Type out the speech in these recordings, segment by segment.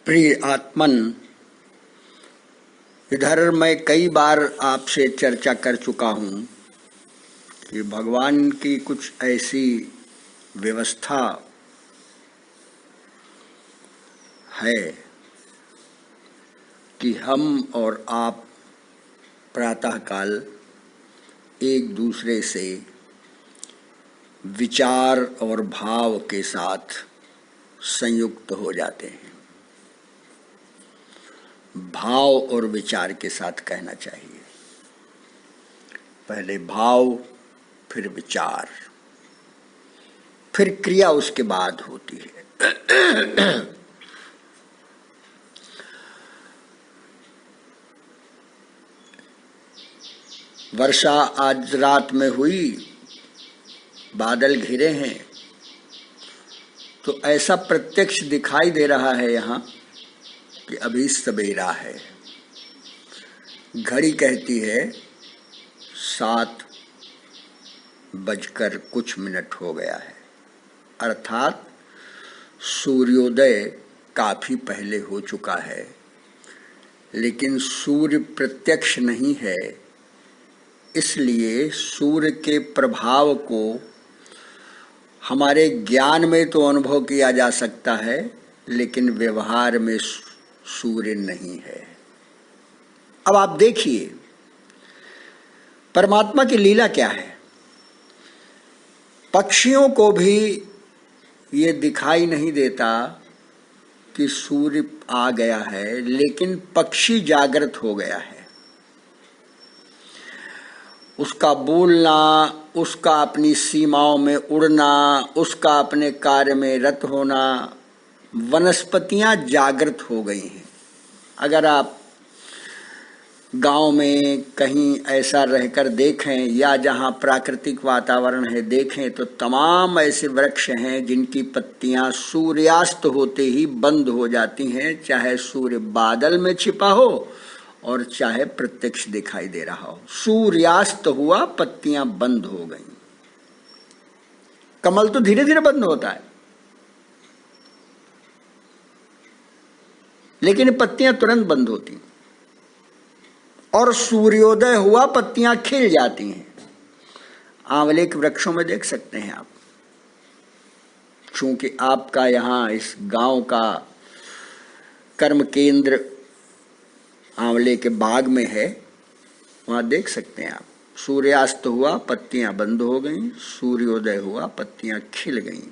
प्रिय आत्मन, इधर मैं कई बार आपसे चर्चा कर चुका हूँ कि भगवान की कुछ ऐसी व्यवस्था है कि हम और आप प्रातःकाल एक दूसरे से विचार और भाव के साथ संयुक्त हो जाते हैं। भाव और विचार के साथ कहना चाहिए। पहले भाव, फिर विचार, फिर क्रिया उसके बाद होती है। वर्षा आज रात में हुई, बादल घिरे हैं, तो ऐसा प्रत्यक्ष दिखाई दे रहा है यहाँ कि अभी सवेरा है। घड़ी कहती है 7:00 हो गया है, अर्थात सूर्योदय काफी पहले हो चुका है। लेकिन सूर्य प्रत्यक्ष नहीं है, इसलिए सूर्य के प्रभाव को हमारे ज्ञान में तो अनुभव किया जा सकता है, लेकिन व्यवहार में सूर्य नहीं है। अब आप देखिए परमात्मा की लीला क्या है। पक्षियों को भी ये दिखाई नहीं देता कि सूर्य आ गया है, लेकिन पक्षी जागृत हो गया है। उसका बोलना, उसका अपनी सीमाओं में उड़ना, उसका अपने कार्य में रत होना, वनस्पतियां जागृत हो गई हैं। अगर आप गांव में कहीं ऐसा रहकर देखें या जहां प्राकृतिक वातावरण है देखें, तो तमाम ऐसे वृक्ष हैं जिनकी पत्तियां सूर्यास्त होते ही बंद हो जाती हैं, चाहे सूर्य बादल में छिपा हो और चाहे प्रत्यक्ष दिखाई दे रहा हो। सूर्यास्त हुआ, पत्तियां बंद हो गईं। कमल तो धीरे धीरे बंद होता है, लेकिन पत्तियां तुरंत बंद होती। और सूर्योदय हुआ, पत्तियां खिल जाती हैं। आंवले के वृक्षों में देख सकते हैं आप। चूंकि आपका यहाँ इस गांव का कर्म केंद्र आंवले के बाग में है, वहां देख सकते हैं आप। सूर्यास्त हुआ, पत्तियां बंद हो गईं, सूर्योदय हुआ, पत्तियां खिल गईं।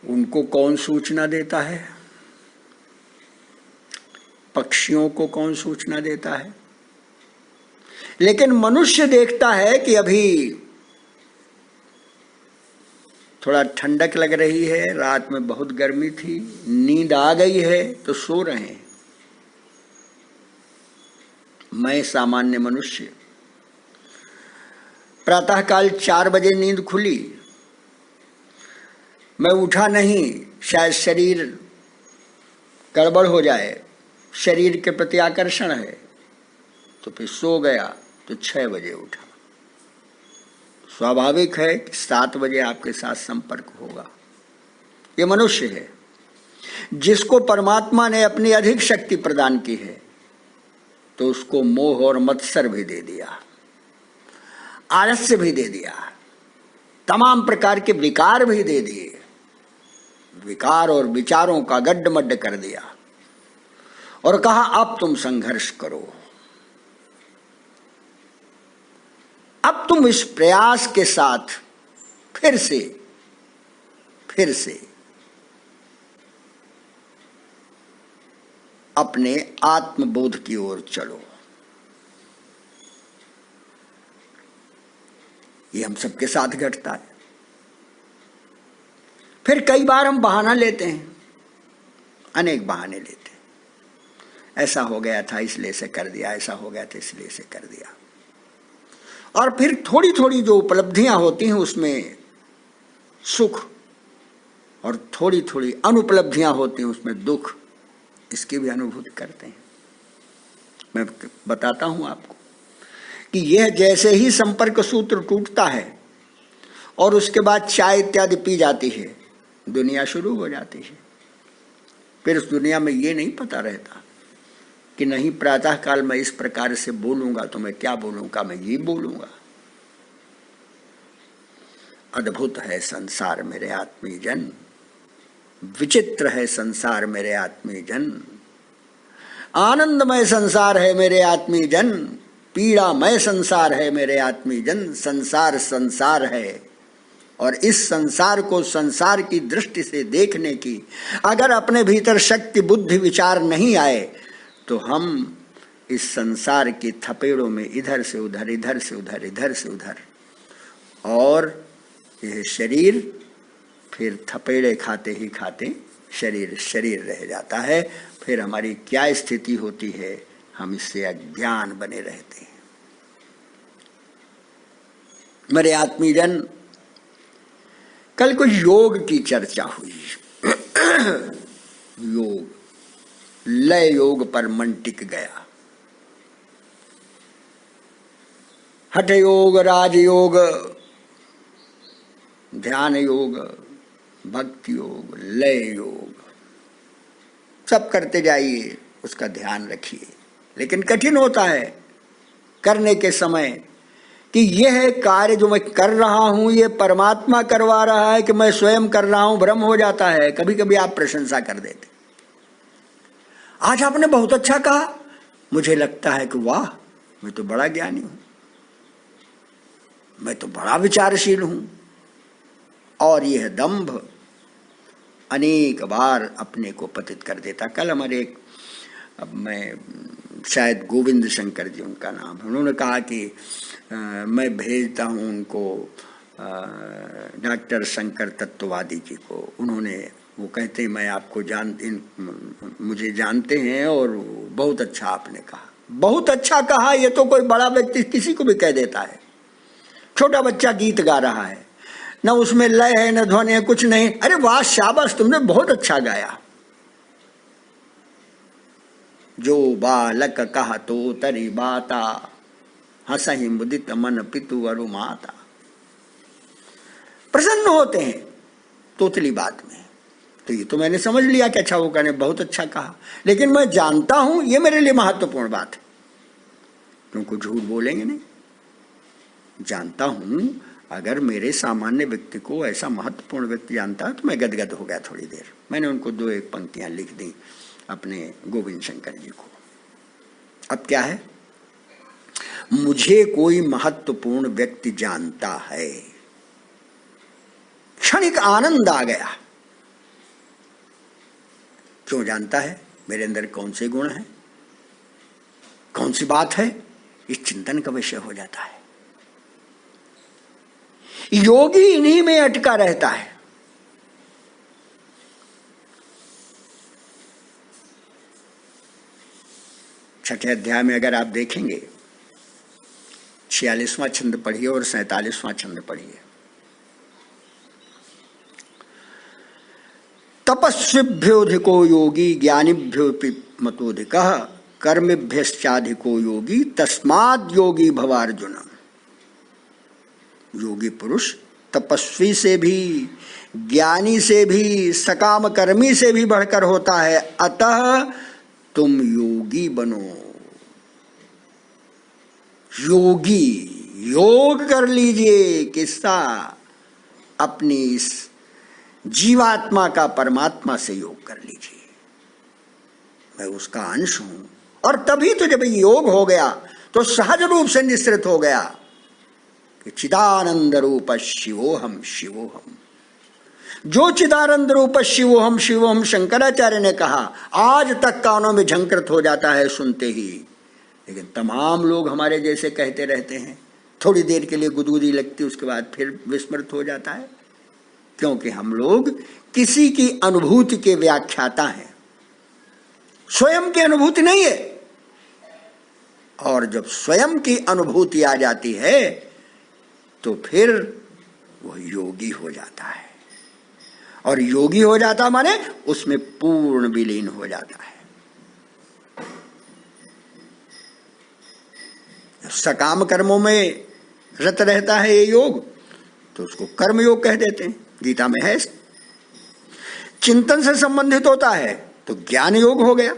उनको कौन सूचना देता है? पक्षियों को कौन सूचना देता है? लेकिन मनुष्य देखता है कि अभी थोड़ा ठंडक लग रही है, रात में बहुत गर्मी थी, नींद आ गई है, तो सो रहे हैं। मैं सामान्य मनुष्य, प्रातःकाल 4 बजे नींद खुली, मैं उठा नहीं, शायद शरीर गड़बड़ हो जाए, शरीर के प्रति आकर्षण है, तो फिर सो गया, तो 6 बजे उठा। स्वाभाविक है कि 7 बजे आपके साथ संपर्क होगा। ये मनुष्य है जिसको परमात्मा ने अपनी अधिक शक्ति प्रदान की है, तो उसको मोह और मत्सर भी दे दिया, आलस्य भी दे दिया, तमाम प्रकार के विकार भी दे दिए, विकार और विचारों का गड्ढमड्ढ कर दिया और कहा अब तुम संघर्ष करो। अब तुम इस प्रयास के साथ फिर से अपने आत्मबोध की ओर चलो। ये हम सबके साथ घटता है। फिर कई बार हम बहाना लेते हैं, अनेक बहाने लेते हैं। ऐसा हो गया था इसलिए से कर दिया, ऐसा हो गया था इसलिए से कर दिया। और फिर थोड़ी थोड़ी जो उपलब्धियां होती हैं उसमें सुख, और थोड़ी थोड़ी अनुपलब्धियां होती हैं उसमें दुख, इसकी भी अनुभूति करते हैं। मैं बताता हूं आपको कि यह जैसे ही संपर्क सूत्र टूटता है और उसके बाद चाय इत्यादि पी जाती है, दुनिया शुरू हो जाती है। फिर इस दुनिया में ये नहीं पता रहता कि नहीं प्रातः काल मैं इस प्रकार से बोलूंगा तो मैं क्या बोलूंगा, मैं ये बोलूंगा। अद्भुत है संसार मेरे आत्मी जन, विचित्र है संसार मेरे आत्मी जन, आनंदमय संसार है मेरे आत्मी जन, पीड़ामय संसार है मेरे आत्मी जन। संसार संसार है और इस संसार को संसार की दृष्टि से देखने की अगर अपने भीतर शक्ति बुद्धि विचार नहीं आए तो हम इस संसार की थपेड़ों में इधर से उधर इधर से उधर इधर से उधर, और यह शरीर फिर थपेड़े खाते ही खाते शरीर शरीर रह जाता है। फिर हमारी क्या स्थिति होती है, हम इससे अज्ञान बने रहते हैं। मेरे आत्मीजन, कल को योग की चर्चा हुई। योग, लय योग पर मन टिक गया। हठ योग, राजयोग, ध्यान योग, भक्ति योग, लय योग सब करते जाइए, उसका ध्यान रखिए। लेकिन कठिन होता है करने के समय कि यह कार्य जो मैं कर रहा हूं ये परमात्मा करवा रहा है कि मैं स्वयं कर रहा हूं, भ्रम हो जाता है। कभी कभी आप प्रशंसा कर देते, आज आपने बहुत अच्छा कहा, मुझे लगता है कि वाह मैं तो बड़ा ज्ञानी हूं, मैं तो बड़ा विचारशील हूं। और यह दंभ अनेक बार अपने को पतित कर देता। कल हमारे एक, अब मैं शायद गोविंद शंकर जी उनका नाम, उन्होंने कहा कि मैं भेजता हूं उनको डॉक्टर शंकर तत्ववादी जी को। उन्होंने, वो कहते हैं मैं आपको मुझे जानते हैं और बहुत अच्छा आपने कहा, बहुत अच्छा कहा। ये तो कोई बड़ा व्यक्ति किसी को भी कह देता है। छोटा बच्चा गीत गा रहा है, न उसमें लय है न ध्वनि है, कुछ नहीं, अरे वाह शाबाश तुमने बहुत अच्छा गाया। जो बालक कहा तो तरी बाता, हंसहि मुदित मन पितु अरु माता। प्रसन्न होते हैं तोतली बात में। तो ये तो मैंने समझ लिया कि अच्छा वो कहने बहुत अच्छा कहा, लेकिन मैं जानता हूं ये मेरे लिए महत्वपूर्ण बात है, क्योंकि झूठ बोलेंगे नहीं। जानता हूं अगर मेरे सामान्य व्यक्ति को ऐसा महत्वपूर्ण व्यक्ति जानता है तो मैं गदगद हो गया थोड़ी देर। मैंने उनको 2-1 पंक्तियां लिख दी अपने गोविंद शंकर जी को। अब क्या है, मुझे कोई महत्वपूर्ण व्यक्ति जानता है, क्षणिक आनंद आ गया। क्यों जानता है? मेरे अंदर कौन से गुण हैं, कौन सी बात है, इस चिंतन का विषय हो जाता है। योगी इन्हीं में अटका रहता है। छठे अध्याय में अगर आप देखेंगे 46वां छंद पढ़िए और 47वां छंद पढ़िए। तपस्विभ्योधिको योगी ज्ञानिभ्योऽपि मतोधिकः कर्मिभ्यश्चाधिको योगी तस्माद् योगी भवार्जुन। योगी पुरुष तपस्वी से भी, ज्ञानी से भी, सकाम कर्मी से भी बढ़कर होता है, अतः तुम योगी बनो। योगी, योग कर लीजिए। किसका? अपनी इस जीवात्मा का परमात्मा से योग कर लीजिए। मैं उसका अंश हूं। और तभी तो जब योग हो गया तो सहज रूप से निश्चित हो गया कि चिदानंद रूप शिवोहम शिवोहम। जो चिदानंद रूप शिवोहम शिवोहम शंकराचार्य ने कहा, आज तक कानों में झंकृत हो जाता है सुनते ही। लेकिन तमाम लोग हमारे जैसे कहते रहते हैं, थोड़ी देर के लिए गुदगुदी लगती, उसके बाद फिर विस्मृत हो जाता है। क्योंकि हम लोग किसी की अनुभूति के व्याख्याता हैं, स्वयं की अनुभूति नहीं है। और जब स्वयं की अनुभूति आ जाती है तो फिर वह योगी हो जाता है। और योगी हो जाता माने उसमें पूर्ण विलीन हो जाता है। सकाम कर्मों में रत रहता है ये योग, तो उसको कर्म योग कह देते हैं, गीता में है। चिंतन से संबंधित होता है तो ज्ञान योग हो गया,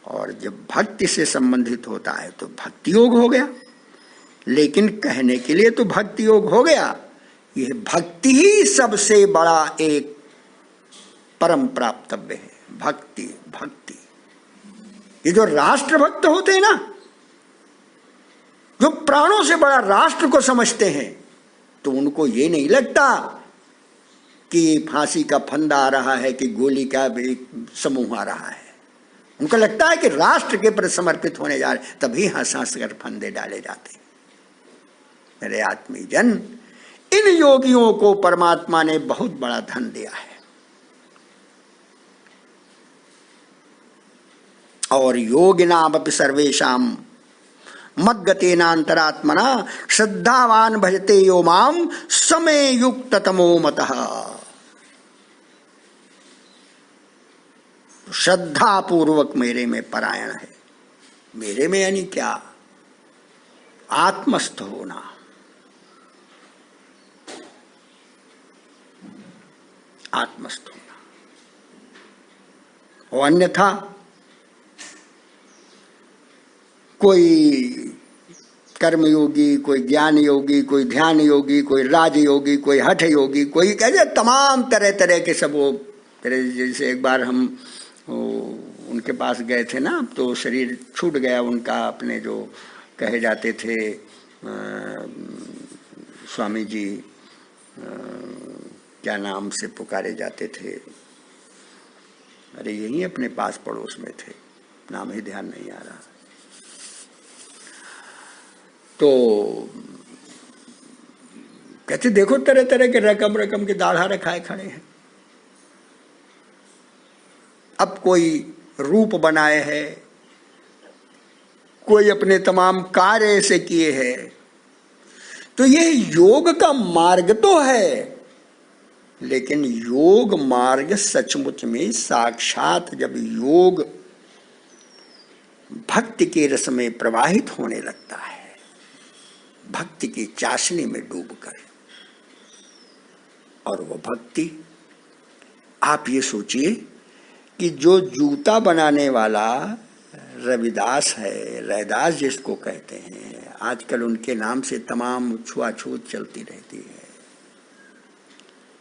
और जब भक्ति से संबंधित होता है तो भक्ति योग हो गया। लेकिन कहने के लिए तो भक्ति योग हो गया, यह भक्ति ही सबसे बड़ा एक परम प्राप्तव्य है। भक्ति भक्ति, ये जो राष्ट्र भक्त होते हैं ना, जो प्राणों से बड़ा राष्ट्र को समझते हैं, तो उनको ये नहीं लगता कि फांसी का फंदा आ रहा है कि गोली का एक समूह आ रहा है। उनको लगता है कि राष्ट्र के प्रति समर्पित होने जा रहे, तभी हंस हंस कर फंदे डाले जाते। मेरे आत्मीय जन, इन योगियों को परमात्मा ने बहुत बड़ा धन दिया है, और योगिनामपि सर्वेषां मद्गतेनान्तरात्मना श्रद्धावान भजते यो माम समय युक्त तमो मतः। श्रद्धा पूर्वक मेरे में परायण है। मेरे में यानी क्या? आत्मस्थ होना। आत्मस्थ होना, और अन्यथा कोई कर्म योगी, कोई ज्ञान योगी, कोई ध्यान योगी, कोई राज योगी, कोई हठ योगी, कोई कहते तमाम तरह तरह के सब। वो जैसे एक बार हम उनके पास गए थे ना, तो शरीर छूट गया उनका, अपने जो कहे जाते थे स्वामी जी, क्या नाम से पुकारे जाते थे, अरे यही अपने पास पड़ोस में थे, नाम ही ध्यान नहीं आ रहा। तो कहते देखो तरह तरह के रकम रकम के दाढ़ा रखाए खड़े हैं। अब कोई रूप बनाए है, कोई अपने तमाम कार्य ऐसे किए हैं। तो ये योग का मार्ग तो है, लेकिन योग मार्ग सचमुच में साक्षात जब योग भक्ति के रस में प्रवाहित होने लगता है, भक्ति की चाशनी में डूबकर, और वो भक्ति, आप ये सोचिए कि जो जूता बनाने वाला रविदास है, रैदास जिसको कहते हैं, आजकल उनके नाम से तमाम छुआछूत चलती रहती है,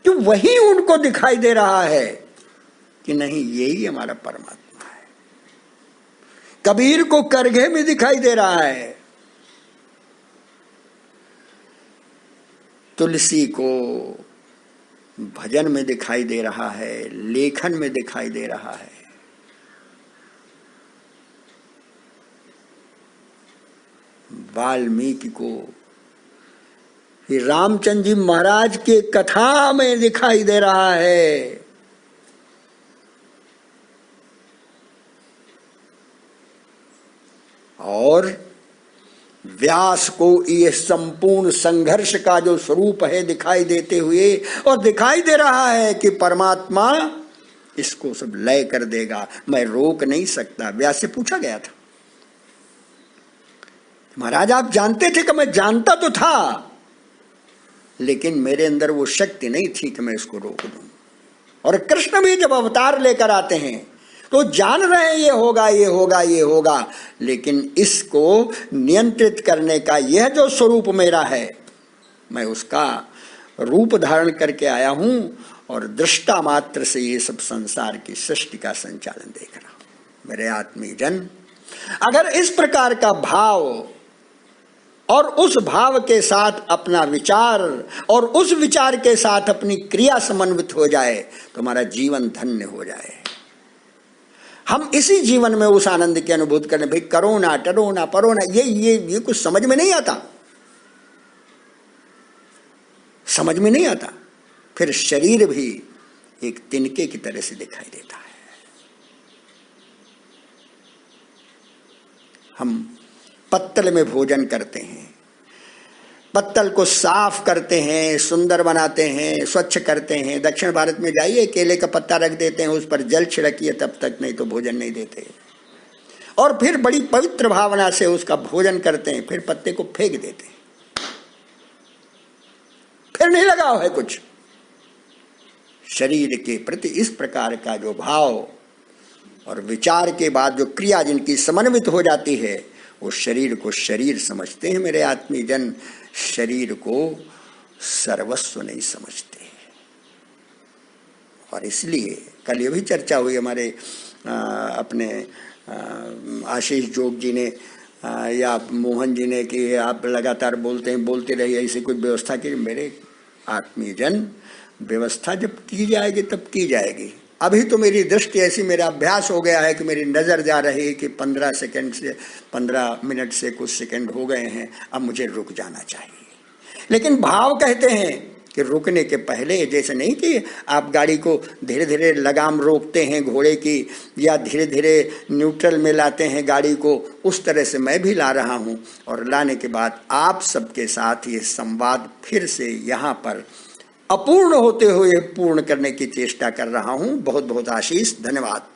तो वही उनको दिखाई दे रहा है कि नहीं, यही हमारा परमात्मा है। कबीर को करघे में दिखाई दे रहा है, तुलसी को भजन में दिखाई दे रहा है, लेखन में दिखाई दे रहा है। वाल्मीकि को रामचंद्र जी महाराज के कथा में दिखाई दे रहा है। और व्यास को ये संपूर्ण संघर्ष का जो स्वरूप है दिखाई देते हुए, और दिखाई दे रहा है कि परमात्मा इसको सब लय कर देगा, मैं रोक नहीं सकता। व्यास से पूछा गया था, महाराज आप जानते थे? कि मैं जानता तो था, लेकिन मेरे अंदर वो शक्ति नहीं थी कि मैं इसको रोक दूं। और कृष्ण भी जब अवतार लेकर आते हैं तो जान रहे हैं ये होगा, ये होगा, ये होगा, लेकिन इसको नियंत्रित करने का यह जो स्वरूप मेरा है, मैं उसका रूप धारण करके आया हूं, और दृष्टा मात्र से ये सब संसार की सृष्टि का संचालन देख रहा हूं। मेरे आत्मीय जन, अगर इस प्रकार का भाव और उस भाव के साथ अपना विचार और उस विचार के साथ अपनी क्रिया समन्वित हो जाए तो हमारा जीवन धन्य हो जाए। हम इसी जीवन में उस आनंद की अनुभूति करें। भाई करो ना, टरो ना, परो ना, ये कुछ समझ में नहीं आता, समझ में नहीं आता। फिर शरीर भी एक तिनके की तरह से दिखाई देता है। हम पत्तल में भोजन करते हैं, पत्तल को साफ करते हैं, सुंदर बनाते हैं, स्वच्छ करते हैं। दक्षिण भारत में जाइए, केले का पत्ता रख देते हैं, उस पर जल छिड़किए तब तक, नहीं तो भोजन नहीं देते। और फिर बड़ी पवित्र भावना से उसका भोजन करते हैं, फिर पत्ते को फेंक देते हैं, फिर नहीं लगाव है कुछ। शरीर के प्रति इस प्रकार का जो भाव और विचार के बाद जो क्रिया जिनकी समन्वित हो जाती है, वो शरीर को शरीर समझते हैं मेरे आत्मीजन, शरीर को सर्वस्व नहीं समझते। और इसलिए कल ये भी चर्चा हुई हमारे अपने आशीष जोग जी ने या मोहन जी ने कि आप लगातार बोलते हैं, बोलते रहिए, ऐसी कोई व्यवस्था की। मेरे आत्मीयजन, व्यवस्था जब की जाएगी तब की जाएगी। अभी तो मेरी दृष्टि ऐसी, मेरा अभ्यास हो गया है कि मेरी नज़र जा रही है कि 15 मिनट से कुछ सेकंड हो गए हैं, अब मुझे रुक जाना चाहिए। लेकिन भाव कहते हैं कि रुकने के पहले, जैसे नहीं कि आप गाड़ी को धीरे धीरे लगाम रोकते हैं घोड़े की, या धीरे धीरे न्यूट्रल में लाते हैं गाड़ी को, उस तरह से मैं भी ला रहा हूं। और लाने के बाद आप सबके साथ ये संवाद फिर से यहाँ पर अपूर्ण होते हुए पूर्ण करने की चेष्टा कर रहा हूं। बहुत बहुत आशीष, धन्यवाद।